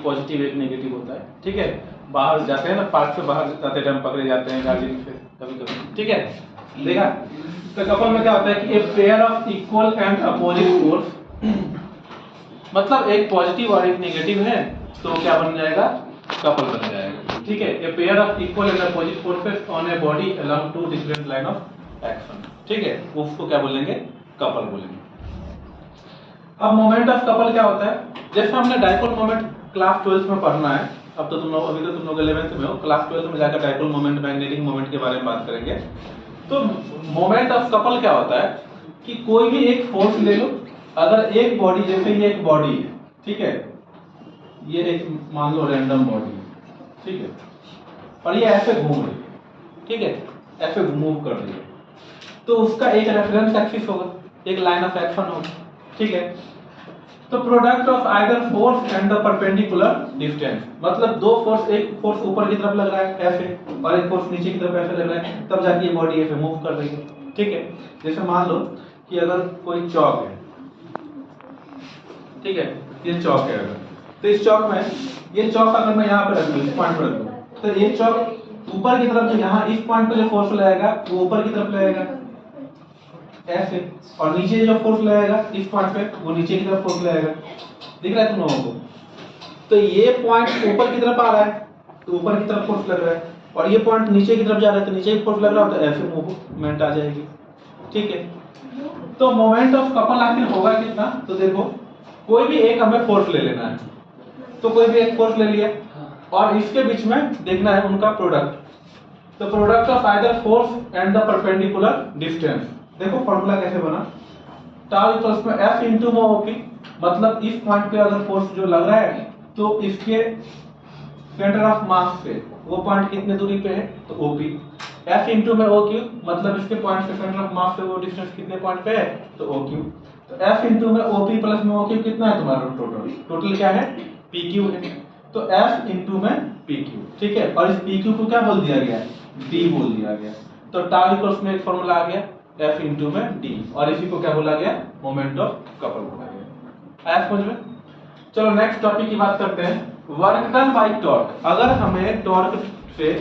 Positive एक negative होता है, ठीक है। बाहर जाते हैं ना, पार्क से बाहर जाते टाइम पकड़े जाते हैं गार्जियन से कभी कभी, ठीक है। देखा, तो कपल में क्या होता है कि ए pair of equal and opposite force, मतलब एक पॉजिटिव और एक नेगेटिव है तो क्या बन जाएगा, कपल बन जाएगा, ठीक है। A pair of equal and opposite forces on a body along two different line of action, ठीक है, उसको क्या बोलेंगे, कपल बोलेंगे। अब मोमेंट ऑफ कपल क्या होता है, जैसे हमने डाइपोल मोमेंट क्लास 12 में पढ़ना है, अब तो तुम लोग अभी तो तुम लोग 11th में हो, क्लास 12 में जाकर डाइपोल मोमेंट, मैग्नेटिक मोमेंट के बारे में बात करेंगे। तो मोमेंट ऑफ कपल क्या होता है कि कोई भी एक फोर्स ले लो, अगर एक बॉडी, जैसे ये एक बॉडी है, ठीक है, ये एक मान लो रैंडम बॉडी है, ठीक है, और ये ऐसे घूम रही है, ठीक है, ऐसे मूव कर रही है, तो उसका एक रेफरेंस एक्सिस होगा, एक लाइन ऑफ एक्शन होगा, ठीक है। तो product of either force and the perpendicular distance, मतलब दो फोर्स, एक फोर्स ऊपर की तरफ लग रहा है ऐसे और एक फोर्स नीचे की तरफ ऐसे लग रहा है, तब जाके ये बॉडी ऐसे मूव कर रही है, ठीक है। जैसे मान लो कि अगर कोई चौक है, ठीक है, ये चौक है अगर, तो इस चौक में, ये चौक अगर मैं यहाँ पे रख दूं, इस पॉइंट पर रख दूं, तो ये चौक ऊपर की तरफ, जो यहाँ इस पॉइंट पे जो फोर्स लगेगा वो ऊपर की तरफ लगेगा ऐसे, और नीचे जो फोर्स लगेगा इस पॉइंट पे वो नीचे की तरफ फोर्स लगेगा, दिख रहा है तुम लोगों को। तो ये पॉइंट ऊपर की तरफ आ रहा है तो ऊपर की तरफ फोर्स लग रहा है, और ये पॉइंट नीचे की तरफ जा रहा है तो नीचे की फोर्स लग रहा है, तो ऐसे मूवमेंट आ जाएगी, ठीक है। तो मोमेंट ऑफ कपल आखिर होगा कितना, तो देखो कोई भी एक हमें फोर्स ले लेना है, तो कोई भी एक फोर्स ले लिया और इसके बीच में देखना है उनका प्रोडक्ट, तो product of either force and the perpendicular distance. देखो फॉर्मूला कैसे बना, टाउ इक्वल्स में F इंटू में OP, मतलब इस पॉइंट पे अगर फोर्स जो लग रहा है तो इसके सेंटर ऑफ मास से वो पॉइंट कितने दूरी पे है, तो OP। F इंटू में OQ, मतलब इसके पॉइंट से सेंटर ऑफ मास से वो डिस्टेंस कितने पॉइंट पे है, तो OQ। तो F इंटू में OP प्लस में OQ कितना है तुम्हारा, टोटल क्या है, PQ है, तो F इंटू में PQ, ठीक है। और इस PQ को क्या बोल दिया गया, D बोल दिया गया, तो टाउ इक्वल्स में एक फॉर्मूला आ गया F इंटू में D, और इसी को क्या बोला गया, मोमेंट ऑफ कपल बोला गया। आया समझ में। चलो नेक्स्ट टॉपिक की बात करते हैं, वर्क डन बाय टॉर्क। अगर हमें टॉर्क से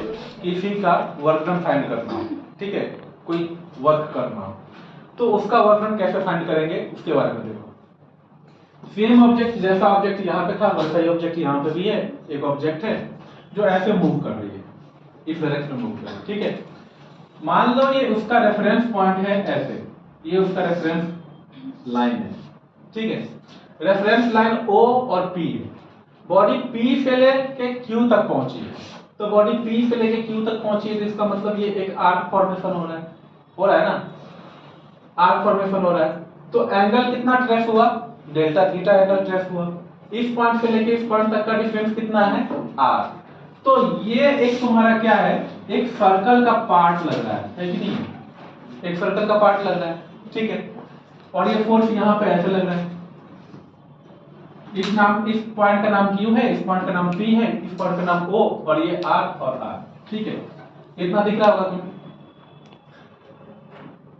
किसी का वर्क डन फाइंड करना हो, ठीक है, कोई वर्क करना हो, तो उसका वर्क डन कैसे फाइंड करेंगे उसके बारे में देखो। सेम ऑब्जेक्ट, जैसा ऑब्जेक्ट यहाँ पे था वैसा ही ऑब्जेक्ट यहाँ पे भी है, एक ऑब्जेक्ट है जो ऐसे मूव कर रही है, इस डायरेक्शन में मूव कर रही है, ठीक है। मान लो ये उसका रेफरेंस पॉइंट है ऐसे, ये उसका रेफरेंस लाइन है, ठीक है। रेफरेंस लाइन O और P है, बॉडी P से लेके Q तक पहुंची है, तो बॉडी P से लेके Q तक पहुंची है, तो इसका मतलब ये एक आर्क फॉर्मेशन हो रहा है ना, आर्क फॉर्मेशन हो रहा है। तो एंगल कितना ट्रेस हुआ, डेल्टा थीटा एंगल ट्रेस हुआ, इस पॉइंट से लेके इस पॉइंट तक का डिस्टेंस कितना है, R। तो ये एक तुम्हारा क्या है, एक सर्कल का पार्ट लग रहा है कि नहीं, एक सर्कल का पार्ट लग रहा है, ठीक है। और ये फोर्स यहाँ पे ऐसे लग रहा है, इस पॉइंट का नाम Q है, इस पॉइंट का नाम P है, इस पॉइंट का नाम O, और ये R और R, ठीक है। इतना दिख रहा होगा तुम्हें,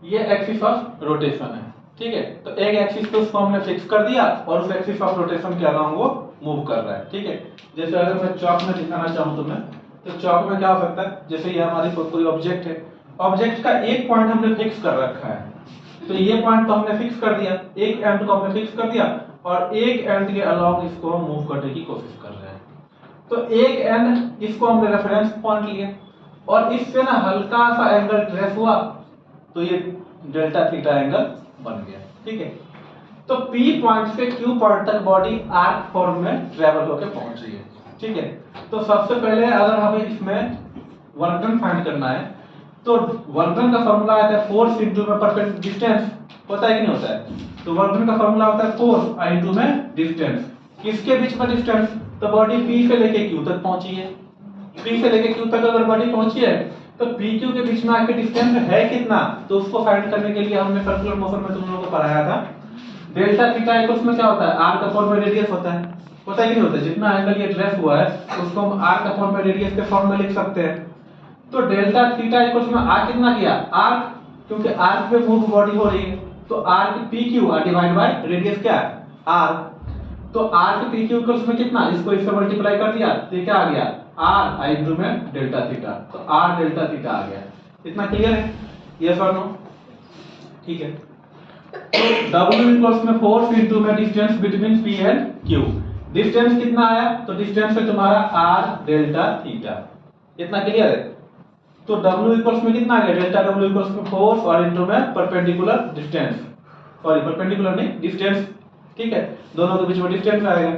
ये एक्सिस ऑफ रोटेशन है, ठीक है। तो एक एक्सिस पे उसको हमने फिक्स कर दिया और उस एक्सिस ऑफ रोटेशन के अलावा वो मूव कर रहा है, ठीक है। जैसे अगर मैं चौक में दिखाना चाहूँ तुम्हें, तो चौक में क्या हो सकता है, जैसे ये हमारी कोई ऑब्जेक्ट है, ऑब्जेक्ट का एक पॉइंट हमने फिक्स कर रखा है, तो ये पॉइंट तो हमने फिक्स कर दिया, एक एंड को हमने फिक्स कर दिया और एक एंड के अलावा इसको हम मूव करने की कोशिश कर रहे हैं। तो एक एंड इसको हमने रेफरेंस पॉइंट लिया और इससे ना हल्का सा एंगल ट्रेस हुआ, तो ये डेल्टा थीटा एंगल बन गया, ठीक है। तो P पॉइंट से Q पॉइंट तक बॉडी आर्क फॉर्म में ट्रेवल होकर पहुंच रही है, ठीक है। तो सबसे पहले अगर हमें इसमें वर्क डन फाइंड करना है, तो वर्क डन का फॉर्मूला आता है फोर्स इंटू में परपेंडिकुलर डिस्टेंस, होता है कि नहीं होता है। तो वर्क डन का फॉर्मूला होता है फोर्स इंटू में डिस्टेंस, किसके बीच में डिस्टेंस, तो बॉडी P से लेके Q तक पहुंची है, P से लेके Q तक अगर बॉडी पहुंची है तो PQ के बीच में आके डिस्टेंस है कितना, तो उसको फाइंड करने के लिए हमने सर्कुलर मोशन में तुम लोगों को पढ़ाया था, डेल्टा थीटा इक्वल्स में क्या होता है, r का फॉर्म में रेडियस होता है कि नहीं होता है। जितना एंगल ये ट्रेस हुआ है उसको हम r का फॉर्म में रेडियस के फॉर्म में लिख सकते हैं। तो डेल्टा थीटा इक्वल्स में r कितना किया, r, क्योंकि r पे मूव बॉडी हो रही है, तो r PQ divide by radius क्या है, r। तो r to p q equals में कितना, इसको इससे मल्टीप्लाई कर दिया तो ये क्या आ गया r आई इंटू में डेल्टा थीटा, तो r डेल्टा थीटा आ गया। इतना क्लियर है, यस और नो? ठीक है, तो w इक्वल्स में फोर्स इनटू में distance between p and q। Distance कितना आया, तो डिस्टेंस है तुम्हारा r डेल्टा थीटा। इतना क्लियर है? तो w इक्वल्स में कितना आ गया, डेल्टा w इक्वल्स में फोर्स और इनटू में परपेंडिकुलर डिस्टेंस, सॉरी परपेंडिकुलर नहीं डिस्टेंस, ठीक है, दोनों के बीच में डिस्टेंस आएगा।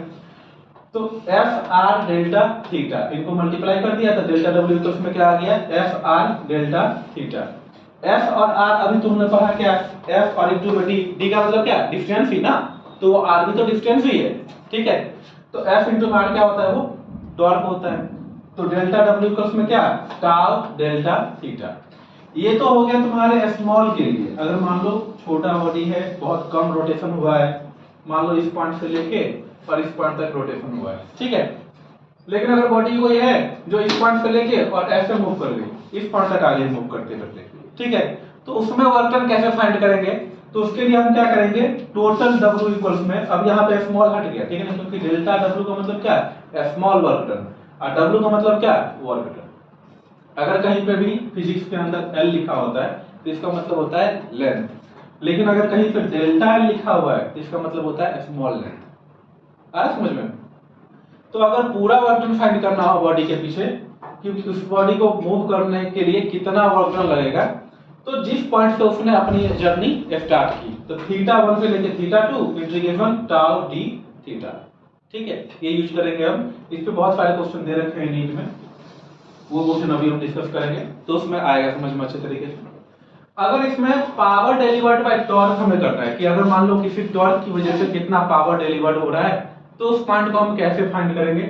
तो एफ आर डेल्टा थीटा, इनको मल्टीप्लाई कर दिया तो डेल्टा डब्ल्यू इक्वल्स में क्या आ गया, F R delta theta. F और आर अभी तुमने पढ़ा क्या, एफ और इनटू में डी, डी का मतलब क्या, डिस्टेंस ही ना, तो वो आर भी तो डिस्टेंस ही है, ठीक है। तो एफ इनटू आर क्या होता है, वो टॉर्क होता है। तो डेल्टा डब्ल्यू इक्वल्स में क्या, टाउ डेल्टा थीटा। ये तो हो गया तुम्हारे स्मॉल के लिए। अगर मान लो छोटा बॉडी है, बहुत कम रोटेशन हुआ है, मान लो इस पॉइंट से लेके और इस पॉइंट तक रोटेशन हुआ है, ठीक है। लेकिन अगर बॉडी कोई है जो इस पॉइंट से लेके और ऐसे मूव कर गई, इस पॉइंट तक आगे मूव करते करते, ठीक है, तो उसमें वर्क डन कैसे फाइंड करेंगे, तो उसके लिए हम क्या करेंगे, टोटल W इक्वल्स में, अब यहाँ पे स्मॉल हट गया, ठीक है ना, क्योंकि डेल्टा W का मतलब क्या है, स्मॉल वर्क डन, और W का मतलब क्या है, वर्क डन। अगर कहीं पे भी फिजिक्स के अंदर L लिखा होता है तो इसका मतलब होता है लेंथ, लेकिन अगर कहीं पे डेल्टा L लिखा हुआ है तो इसका मतलब होता है स्मॉल लेंथ। आ रहा समझ में? तो अगर पूरा वर्क डन फाइंड करना हो बॉडी के पीछे, क्योंकि उस बॉडी को मूव करने के लिए कितना वर्क डन लगेगा, तो जिस पॉइंट से उसने अपनी जर्नी स्टार्ट की, तो थीटा 1 से लेके theta 2 integration tau D theta, ठीक है, ये यूज करेंगे हम। इस पे बहुत सारे क्वेश्चन दे रखे हैं नीट में, वो क्वेश्चन अभी हम डिस्कस करेंगे, तो उसमें आएगा समझ में अच्छे तरीके से। अगर इसमें पावर डिलीवर्ड बाय टॉर्क हमें करना है कि अगर मान लो किसी टॉर्क की वजह से कितना पावर डिलीवर्ड हो रहा है, तो उस पॉइंट को हम कैसे फाइंड करेंगे,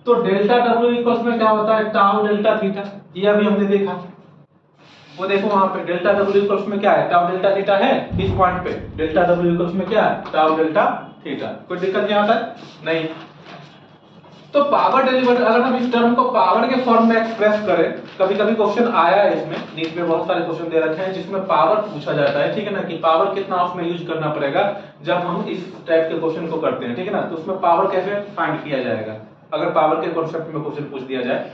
तो डेल्टा डब्ल्यू इक्वल्स में क्या होता है, टाउ डेल्टा थीटा, ये अभी हमने देखा, वो देखो वहां पे डेल्टा डब्ल्यू इक्वल्स में क्या है, टाउ डेल्टा थीटा है, इस पॉइंट पे डेल्टा डब्ल्यू इक्वल्स में क्या है, टाउ डेल्टा थीटा। कोई दिक्कत यहाँ तक नहीं। तो पावर डिलीवर्ड, अगर हम इस टर्म को पावर के फॉर्म में एक्सप्रेस करें, कभी कभी क्वेश्चन आया है इसमें, नीट में बहुत सारे क्वेश्चन दे रखे हैं जिसमें पावर पूछा जाता है, ठीक है ना, कि पावर कितना उसमें यूज करना पड़ेगा जब हम इस टाइप के क्वेश्चन को करते हैं, ठीक है ना, तो उसमें पावर कैसे फाइंड किया जाएगा अगर पावर के कॉन्सेप्ट में क्वेश्चन पूछ दिया जाए।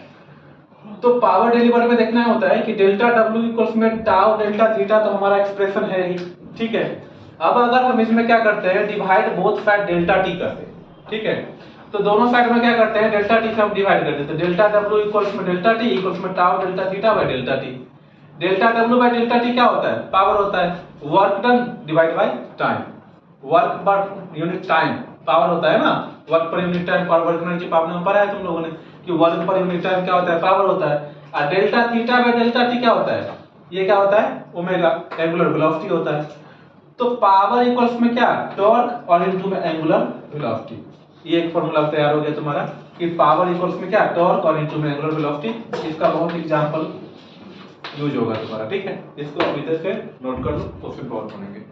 तो पावर डिलीवर्ड में देखना होता है कि डेल्टा डब्ल्यू इक्वल्स में टाउ डेल्टा थीटा, तो हमारा एक्सप्रेशन है ही, ठीक है। अब अगर हम इसमें क्या करते हैं, divide both side delta T करते हैं, ठीक है, तो दोनों साइड में क्या करते हैं, डेल्टा टी से हम डिवाइड कर देते हैं, डेल्टा डब्ल्यू इक्वल्स में डेल्टा टी इक्वल्स में tau delta theta by delta T. Delta W by delta T क्या होता है, पावर होता है, work done divide by time, work per unit time power होता है ना, work per unit time power, work energy power में पढ़ा है तुम लोगों ने कि वर्क पर यूनिट टाइम क्या होता है, पावर होता है। और delta theta by delta T क्या होता है, ये क्या होता है, ओमेगा, एंगुलर वेलोसिटी होता है। तो पावर इक्वल्स में क्या, टॉर्क और इनटू में एंगुलर वेलोसिटी, ये एक फॉर्मूला तैयार हो गया तुम्हारा कि पावर इक्वल्स में क्या, टॉर्क और इनटू में एंगुलर वेलोसिटी। इसका बहुत एग्जांपल यूज होगा तुम्हारा, ठीक है, इसको अभी तक से नोट कर लो, क्वेश्चन सॉल्व करेंगे।